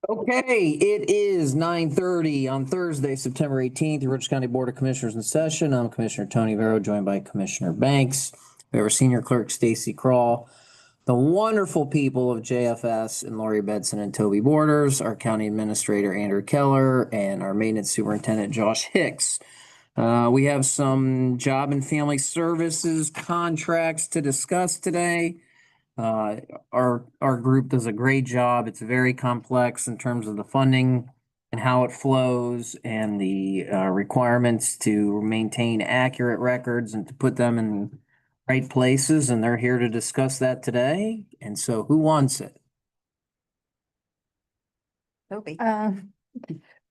Okay, it is 9:30 on Thursday, September 18th. The Rich County Board of Commissioners in session. I'm Commissioner Tony Vero, joined by Commissioner Banks. We have our Senior Clerk Stacy Crawl, the wonderful people of JFS and Lori Bedson and Toby Borders, our County Administrator Andrew Keller, and our Maintenance Superintendent Josh Hicks. We have some Job and Family Services contracts to discuss today. Our group does a great job. It's very complex in terms of the funding and how it flows and the requirements to maintain accurate records and to put them in right places. And they're here to discuss that today. And so who wants it? Toby.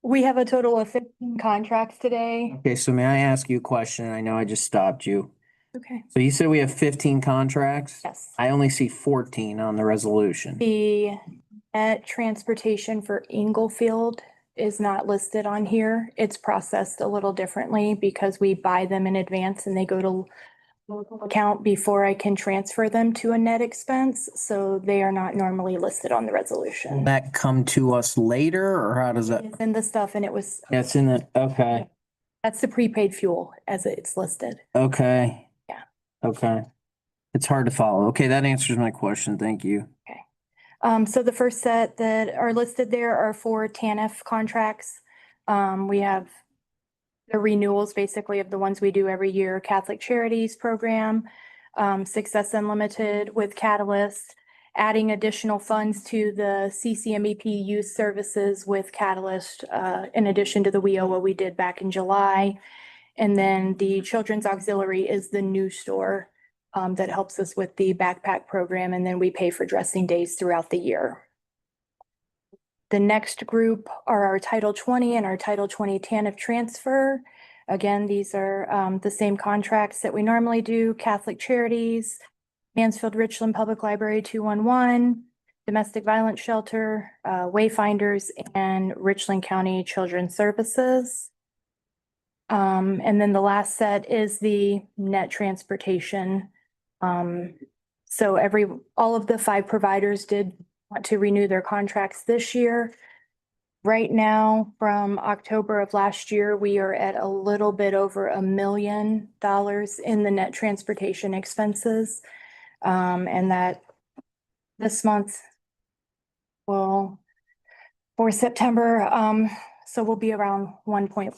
We have a total of 15 contracts today. Okay, so may I ask you a question? I know I just stopped you. Okay. So you said we have 15 contracts? Yes. I only see 14 on the resolution. The net transportation for Inglefield is not listed on here. It's processed a little differently because we buy them in advance and they go to local account before I can transfer them to a net expense. So they are not normally listed on the Will resolution. that come to us later or how does that? It's in the stuff and it was, That's in the, okay, that's the prepaid fuel as it's listed. okay. Yeah. Okay. It's hard to follow. Okay, that answers my question. Thank you. So the first set that are listed there are for TANF contracts. We have the renewals basically of the ones we do every year, Catholic Charities Program, Success Unlimited with Catalyst, adding additional funds to the CCMEP Youth Services with Catalyst, in addition to the WIOA we did back in July. And then the Children's Auxiliary is the new store that helps us with the backpack program, and then we pay for dressing days throughout the year. The next group are our Title 20 and our Title 20 TANF transfer. Again, these are the same contracts that we normally do, Catholic Charities, Mansfield Richland Public Library 211, Domestic Violence Shelter, Wayfinders, and Richland County Children's Services. And then the last set is the net transportation. So all of the 5 providers did want to renew their contracts this year. Right now, from October of last year, we are at a little bit over $1 million in the net transportation expenses. And that this month will, for September, so we'll be around 1.1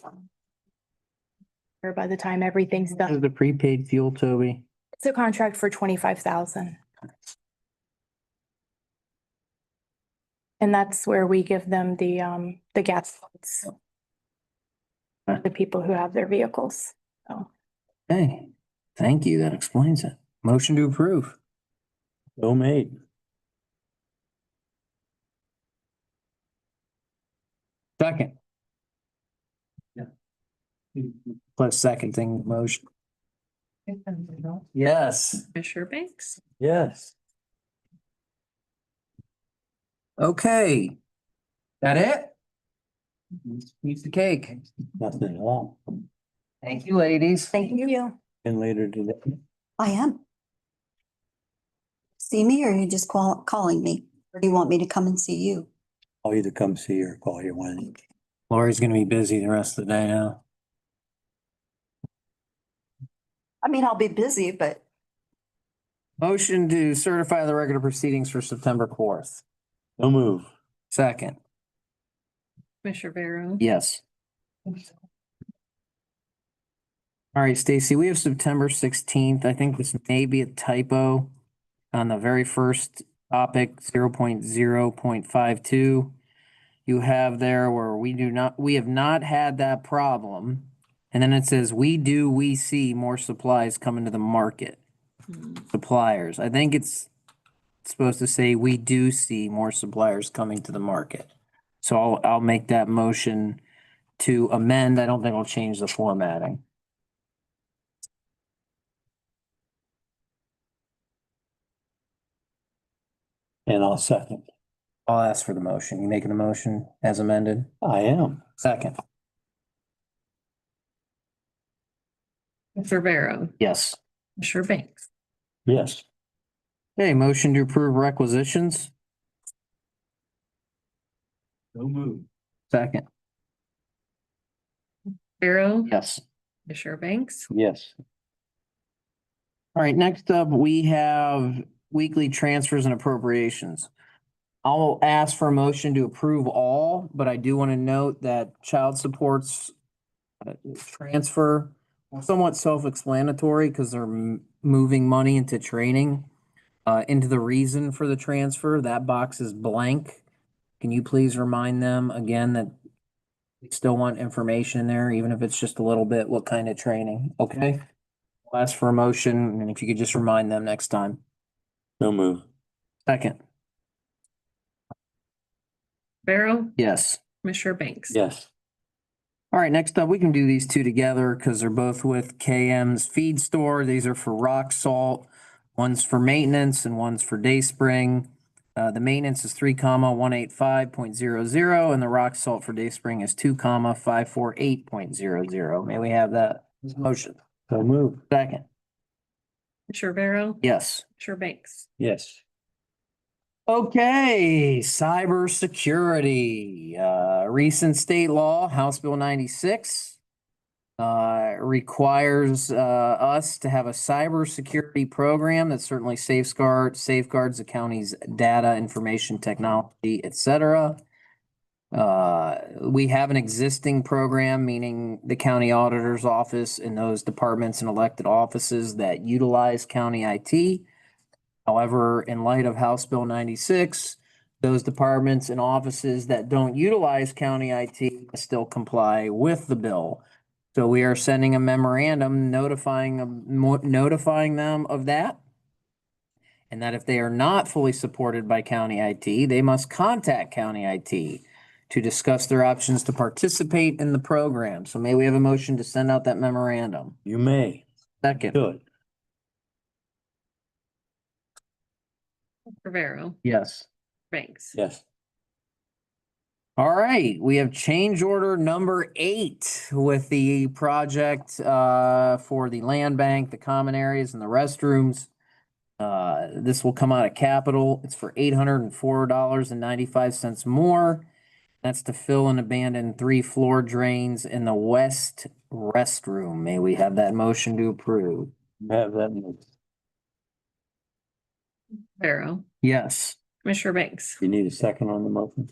by the time everything's Is done. the prepaid fuel, Toby? It's a contract for 25,000. And that's where we give them the gas funds. The people who have their vehicles. So Hey, thank you. That explains it. Motion to approve. So made. Second. Plus seconding the motion. Yes. Commissioner Banks. Yes. Okay. That it? Piece of cake. Nothing at all. Thank you, ladies. thank you. And later today. I am. See me or are you just calling me? Or do you want me to come and see you? I'll either come see you or call you one. Lori's gonna be busy the rest of the day now. I mean, I'll be busy, but Motion to certify the record of proceedings for September 4th. No move. Second. Commissioner Barrow. Yes. All right, Stacy, we have September 16th. I think this may be a typo on the very first topic, 0.0.52. You have there where we have not had that problem. And then it says, we see more supplies coming to the market. Suppliers. I think it's supposed to say, we do see more suppliers coming to the market. So I'll make that motion to amend. I don't think I'll change the formatting. And I'll second. I'll ask for the motion. You making the motion as amended? I am. Second. Commissioner Barrow. Yes. Commissioner Banks. Yes. Okay, motion to approve requisitions. No move. Second. Pharaoh, Yes. Commissioner Banks, Yes. All right, next up, we have weekly transfers and appropriations. I'll ask for a motion to approve all, but I do want to note that child supports transfer are somewhat self-explanatory because they're moving money into training, into the reason for the transfer. That box is blank. Can you please remind them again that we still want information in there, even if it's just a little bit, what kind of training, okay? I'll ask for a motion, and if you could just remind them next time. No move. Second, Pharaoh, yes. Commissioner Banks. Yes. All right, next up, we can do these two together because they're both with KM's Feed Store. These are for rock salt. One's for maintenance and one's for Dayspring. The maintenance is 3,185.00 and the rock salt for Dayspring is 2,548.00. May we have that motion? No move. Second, Commissioner Pharaoh, yes. Commissioner Banks. Yes. Okay, cybersecurity, recent state law, House Bill 96. Requires us to have a cybersecurity program that certainly safeguards the county's data, information technology, et cetera. We have an existing program, meaning the county auditor's office and those departments and elected offices that utilize county IT. However, in light of House Bill 96, those departments and offices that don't utilize county IT still comply with the bill. So we are sending a memorandum notifying them of that. And that if they are not fully supported by county IT, they must contact county IT to discuss their options to participate in the program. So may we have a motion to send out that memorandum? You may. Second, Good. Pharaoh, yes. Banks. Yes. All right, we have change order number 8 with the project for the land bank, the common areas and the restrooms. This will come out of capital. It's for $804.95 more. That's to fill and abandon 3 floor drains in the west restroom. May we have that motion to approve? Have that move. Pharaoh, Yes. Commissioner Banks. You need a second on the motion?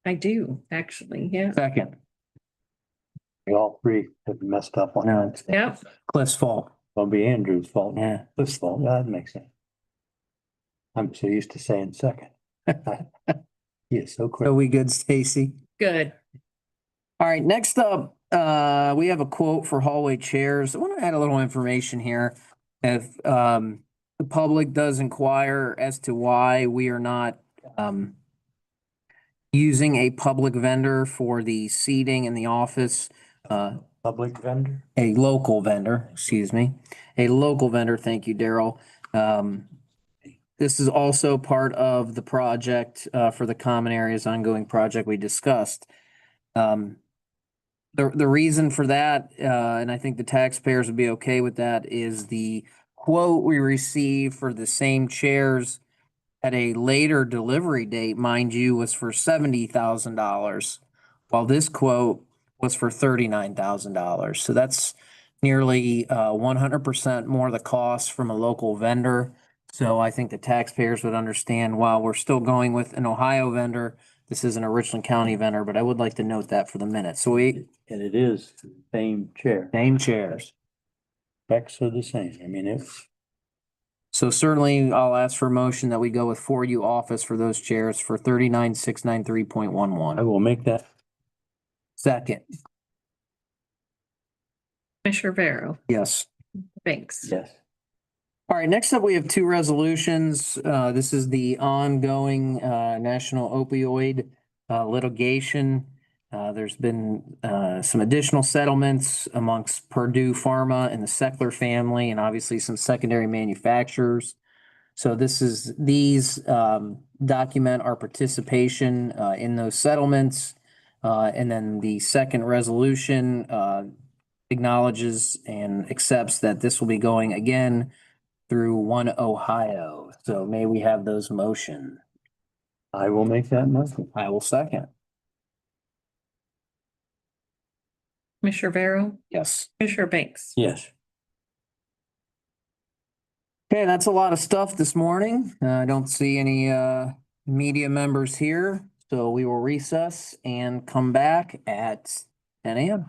I do, actually, yeah. Second. We all three have messed up on No, that. Yep. Cliff's fault. It'll be Andrew's fault. Yeah. This fault. That makes sense. I'm so used to saying second. He is so quick. Are we good, Stacy? Good. All right, next up, we have a quote for hallway chairs. I want to add a little information here. If the public does inquire as to why we are not using a public vendor for the seating in the office, Public vendor? a local vendor, excuse me, a local vendor. Thank you, Daryl. This is also part of the project for the common areas ongoing project we discussed. The reason for that, and I think the taxpayers would be okay with that, is the quote we received for the same chairs at a later delivery date, mind you, was for $70,000, while this quote was for $39,000. So that's nearly 100% more the cost from a local vendor. So I think the taxpayers would understand, while we're still going with an Ohio vendor, this is an Richland County vendor, but I would like to note that for the minute. So we, And it is the same chair. same chairs. Specs are the same. I mean, it's, So certainly I'll ask for a motion that we go with 4U office for those chairs for 39,693.11. I will make that. Second, Commissioner Pharaoh, yes. Banks. Yes. All right, next up, we have 2 resolutions. This is the ongoing national opioid litigation. There's been some additional settlements amongst Purdue Pharma and the Seckler family, and obviously some secondary manufacturers. So these document our participation in those settlements. And then the second resolution acknowledges and accepts that this will be going again through One Ohio. So may we have those motion? I will make that motion. I will second. Commissioner Vero, Yes. Commissioner Banks. Yes. Okay, that's a lot of stuff this morning. I don't see any media members here, so we will recess and come back at 10 a.m.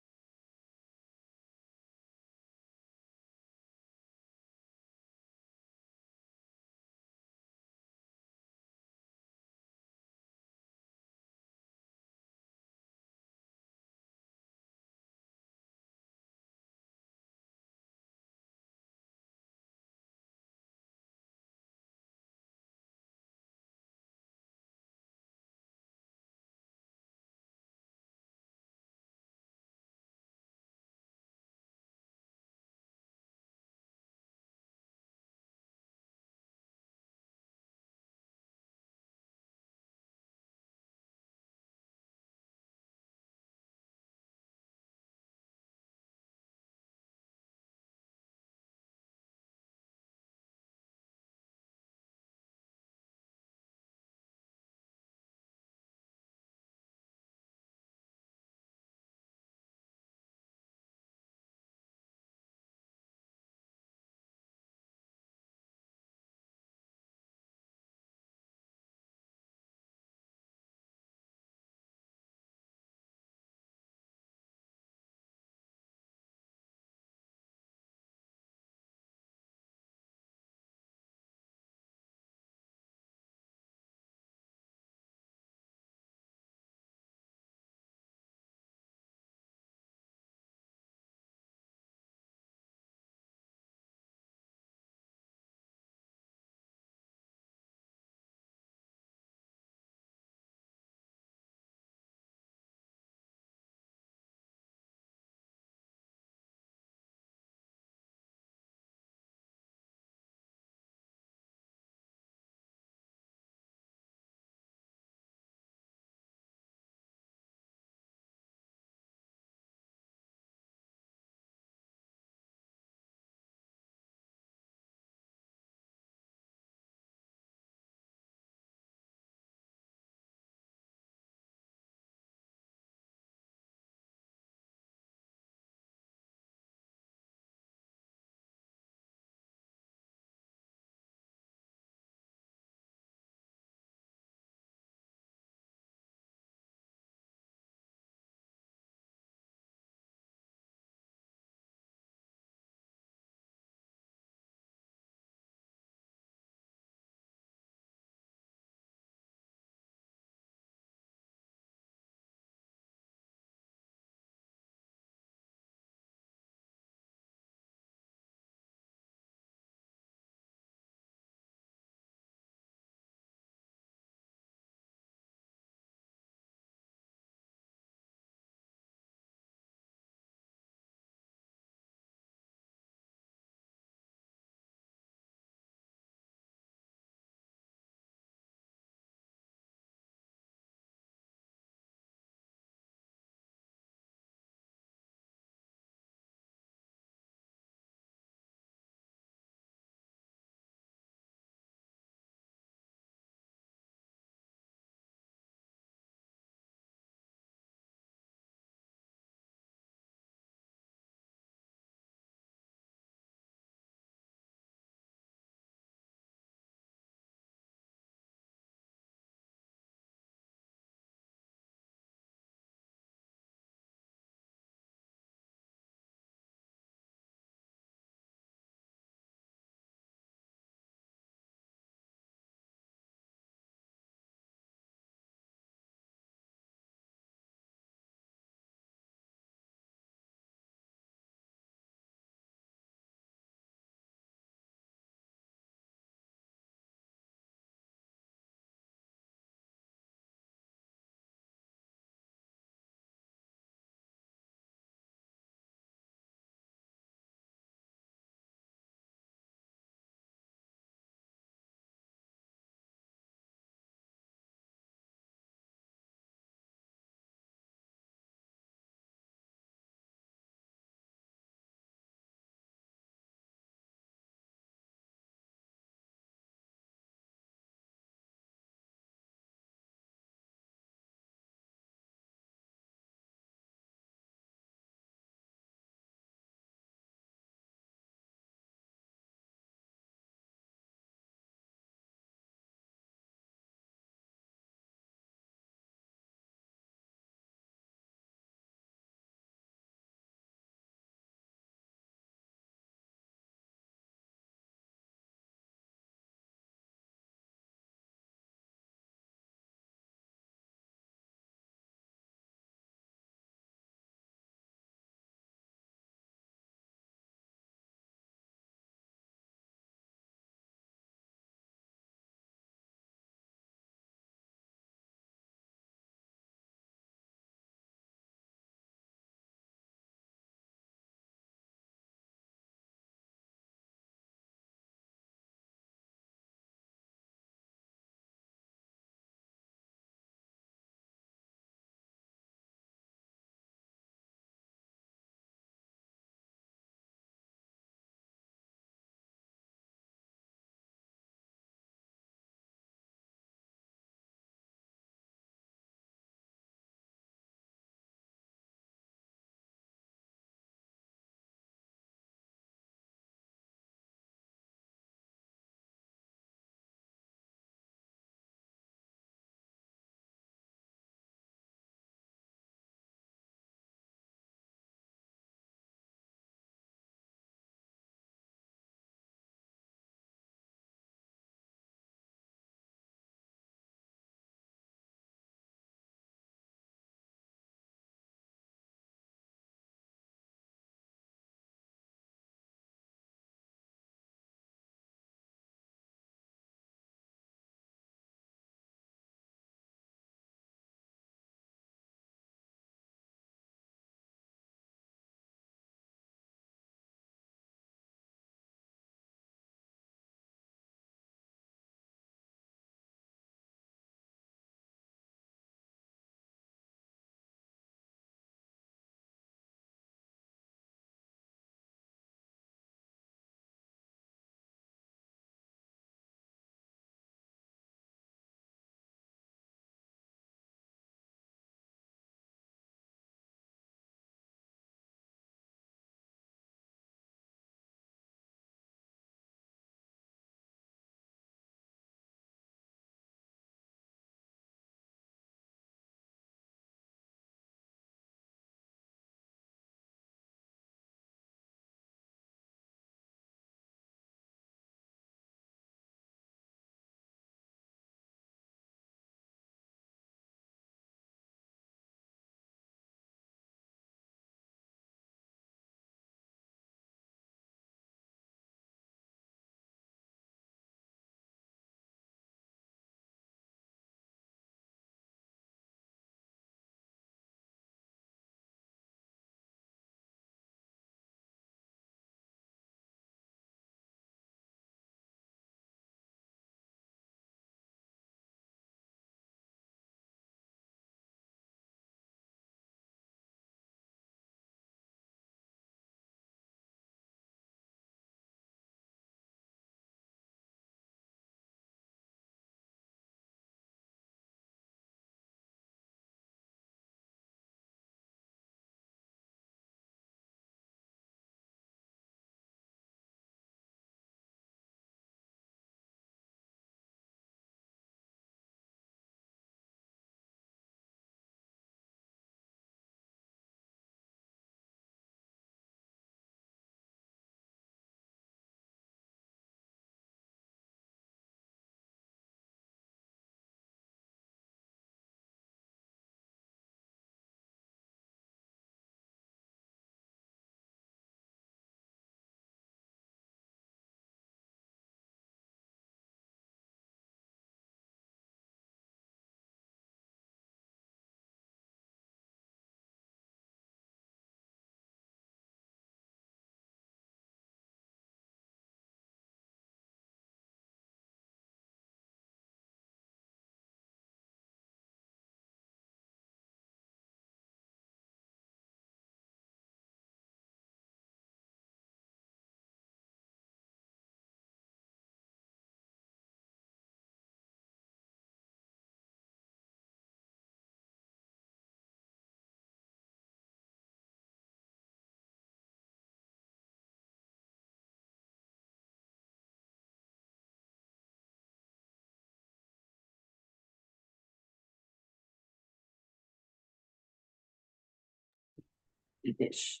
Ish.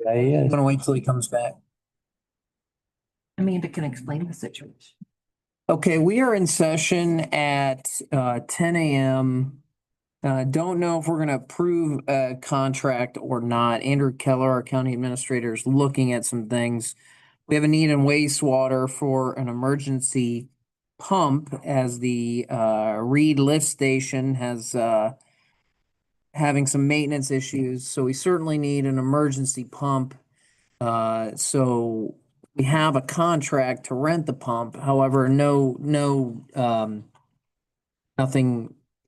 Guy I'm is. gonna wait till he comes back. Amanda can explain the situation. Okay, we are in session at 10 a.m. Don't know if we're gonna approve a contract or not. Andrew Keller, our county administrator, is looking at some things. We have a need in wastewater for an emergency pump as the Reed lift station has having some maintenance issues, so we certainly need an emergency pump. So we have a contract to rent the pump, however, nothing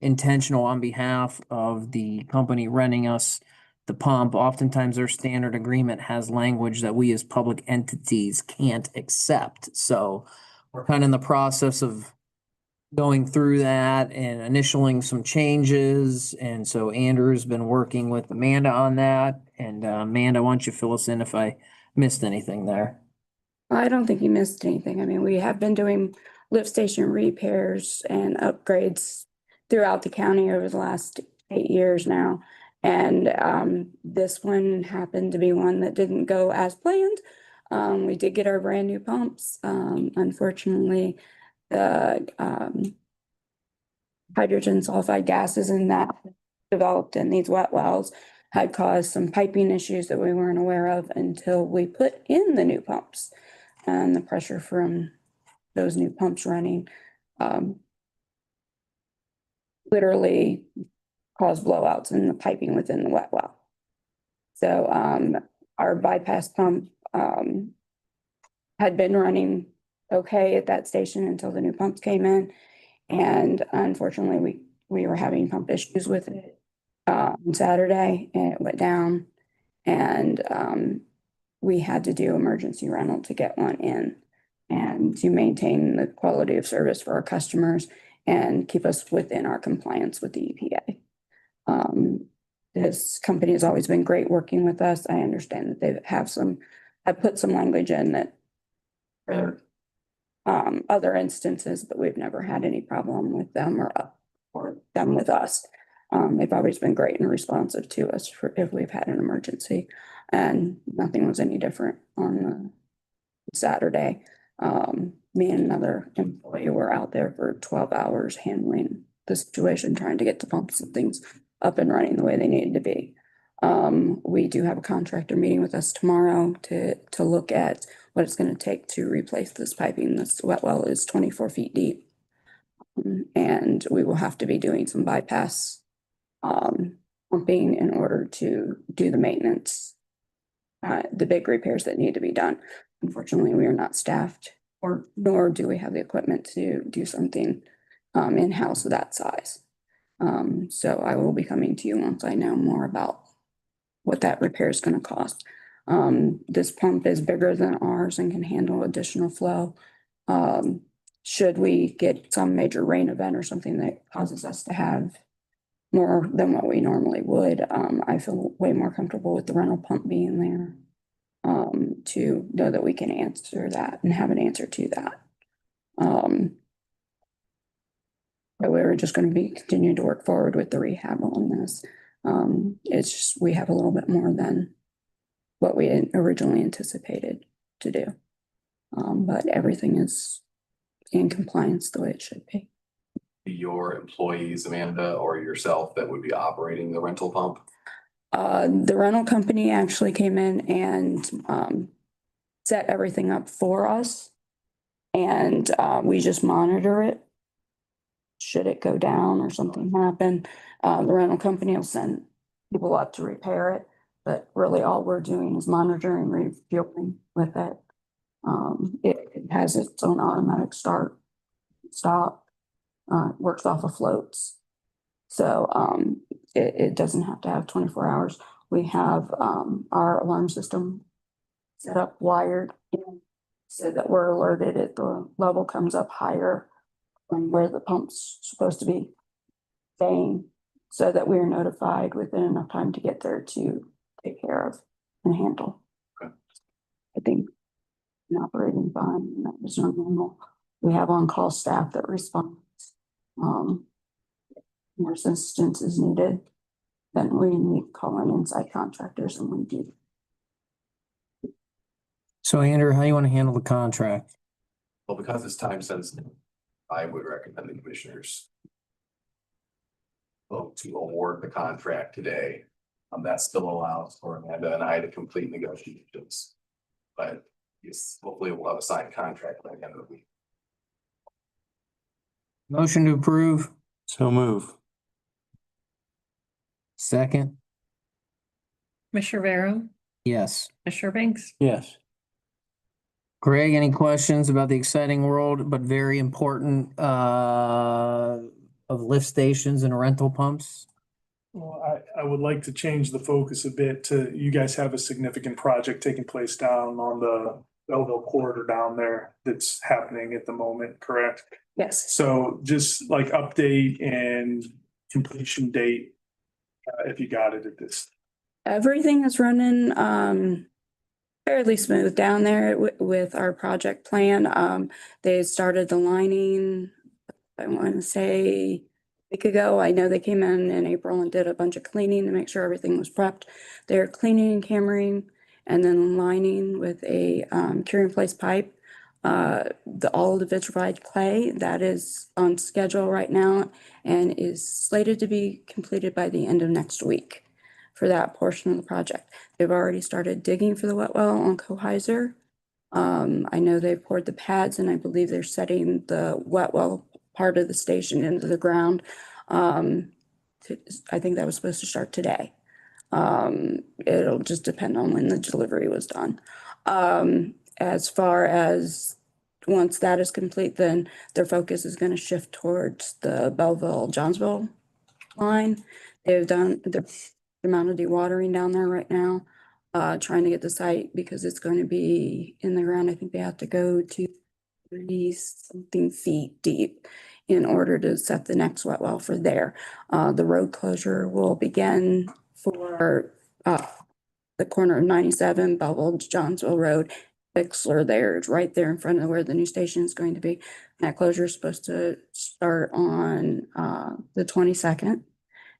intentional on behalf of the company renting us the pump. Oftentimes their standard agreement has language that we as public entities can't accept. So we're kind of in the process of going through that and initialing some changes. And so Andrew's been working with Amanda on that. And Amanda, why don't you fill us in if I missed anything there? I don't think you missed anything. I mean, we have been doing lift station repairs and upgrades throughout the county over the last 8 years now. And this one happened to be one that didn't go as planned. We did get our brand new pumps. Unfortunately, the hydrogen sulfide gases in that developed in these wet wells had caused some piping issues that we weren't aware of until we put in the new pumps. And the pressure from those new pumps running literally caused blowouts in the piping within the wet well. So our bypass pump had been running okay at that station until the new pumps came in. And unfortunately, we were having pump issues with it on Saturday, and it went down. And we had to do emergency rental to get one in and to maintain the quality of service for our customers and keep us within our compliance with the EPA. This company has always been great working with us. I understand that they have put some language in that for other instances, but we've never had any problem with them or them with us. They've always been great and responsive to us for if we've had an emergency, and nothing was any different on Saturday. Me and another employee were out there for 12 hours handling the situation, trying to get the pumps and things up and running the way they needed to be. We do have a contractor meeting with us tomorrow to look at what it's going to take to replace this piping. This wet well is 24 feet deep. And we will have to be doing some bypass pumping in order to do the maintenance, the big repairs that need to be done. Unfortunately, we are not staffed, nor do we have the equipment to do something in-house of that size. So I will be coming to you once I know more about what that repair is going to cost. This pump is bigger than ours and can handle additional flow. Should we get some major rain event or something that causes us to have more than what we normally would, I feel way more comfortable with the rental pump being there to know that we can answer that and have an answer to that. But we're just going to be continuing to work forward with the rehab on this. It's just, we have a little bit more than what we had originally anticipated to do. But everything is in compliance the way it should be. Your employees, Amanda, or yourself that would be operating the rental pump? The rental company actually came in and set everything up for us. And we just monitor it. Should it go down or something happen, the rental company will send people up to repair it. But really all we're doing is monitoring, refueling with it. It has its own automatic start, stop, works off of floats. So it doesn't have to have 24 hours. We have our alarm system set up, wired in, so that we're alerted if the level comes up higher from where the pump's supposed to be staying, so that we're notified within enough time to get there to take care of and handle. Okay. I think operating fine, and that was normal. We have on-call staff that responds. More assistance is needed. then we need to call in inside contractors and we do. So Andrew, how you want to handle the contract? Well, because it's time sensitive, I would recommend the commissioners vote to award the contract today. That still allows for Amanda and I to complete negotiations. But yes, hopefully we'll have a signed contract by the end of the week. Motion to approve, So move. second, Commissioner Vero, yes. Commissioner Banks, Yes. Greg, any questions about the exciting world, but very important, of lift stations and rental pumps? Well, I would like to change the focus a bit to, you guys have a significant project taking place down on the Belleville corridor down there that's happening at the moment, correct? Yes. So just like update and completion date, if you got it at this. Everything is running fairly smooth down there with our project plan. They started the lining, I want to say a week ago. I know they came in April and did a bunch of cleaning to make sure everything was prepped. They're cleaning and cammering and then lining with a cure in place pipe. All the vitrified clay that is on schedule right now and is slated to be completed by the end of next week for that portion of the project. They've already started digging for the wet well on Coheiser. I know they've poured the pads and I believe they're setting the wet well part of the station into the ground. I think that was supposed to start today. It'll just depend on when the delivery was done. As far as once that is complete, then their focus is going to shift towards the Belleville-Johnsville line. They've done the amount of dewatering down there right now, trying to get the site because it's going to be in the ground. I think they have to go to 30-something feet deep in order to set the next wet well for there. The road closure will begin for the corner of 97 Belleville-Johnsville Road. Bixler there, it's right there in front of where the new station is going to be. That closure is supposed to start on the 22nd.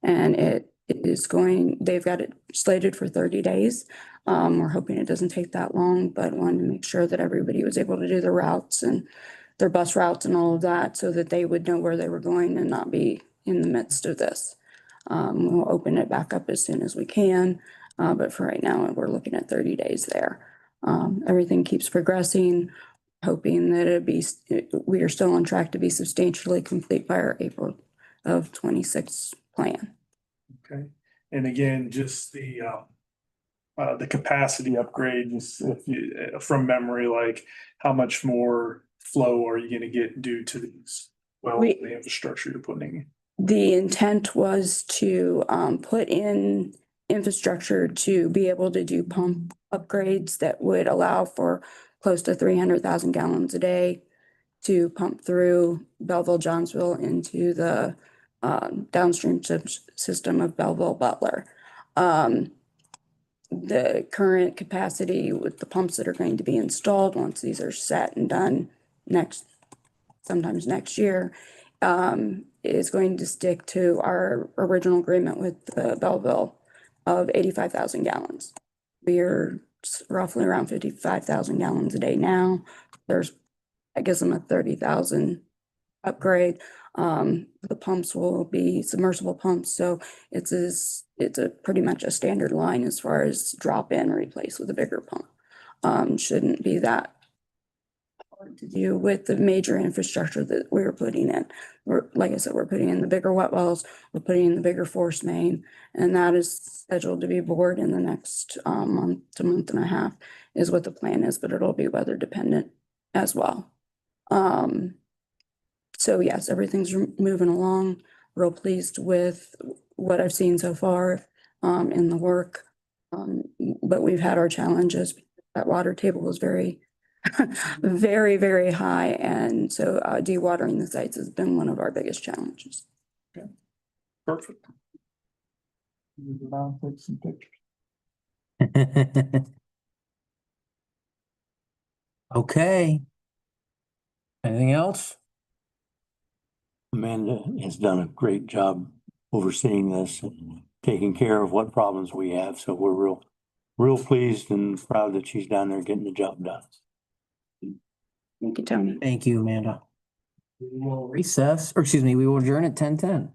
And it is going, they've got it slated for 30 days. We're hoping it doesn't take that long, but wanted to make sure that everybody was able to do their routes and their bus routes and all of that so that they would know where they were going and not be in the midst of this. We'll open it back up as soon as we can, but for right now, we're looking at 30 days there. Everything keeps progressing, hoping that we are still on track to be substantially complete by our April of 26 plan. Okay, and again, just the capacity upgrade, just if you, from memory, like how much more flow are you gonna get due to these? Well, the infrastructure you're putting in. The intent was to put in infrastructure to be able to do pump upgrades that would allow for close to 300,000 gallons a day to pump through Belleville-Johnsville into the downstream system of Belleville-Butler. The current capacity with the pumps that are going to be installed, once these are set and done sometimes next year, is going to stick to our original agreement with Belleville of 85,000 gallons. We are roughly around 55,000 gallons a day now. I guess I'm a 30,000 upgrade. The pumps will be submersible pumps, so it's a pretty much a standard line as far as drop in or replace with a bigger pump. Shouldn't be that hard to do with the major infrastructure that we're putting in. Like I said, we're putting in the bigger wet wells, we're putting in the bigger force main, and that is scheduled to be bored in the next month to month and a half is what the plan is, but it'll be weather dependent as well. So yes, everything's moving along. Real pleased with what I've seen so far in the work. But we've had our challenges. That water table was very, very, very high. And so dewatering the sites has been one of our biggest challenges. Perfect. Move around, take some pictures. Okay. Anything else? Amanda has done a great job overseeing this and taking care of what problems we have. So we're real pleased and proud that she's down there getting the job done. Thank you, Tony. Thank you, Amanda. We will recess, or excuse me, we will adjourn at 10:10.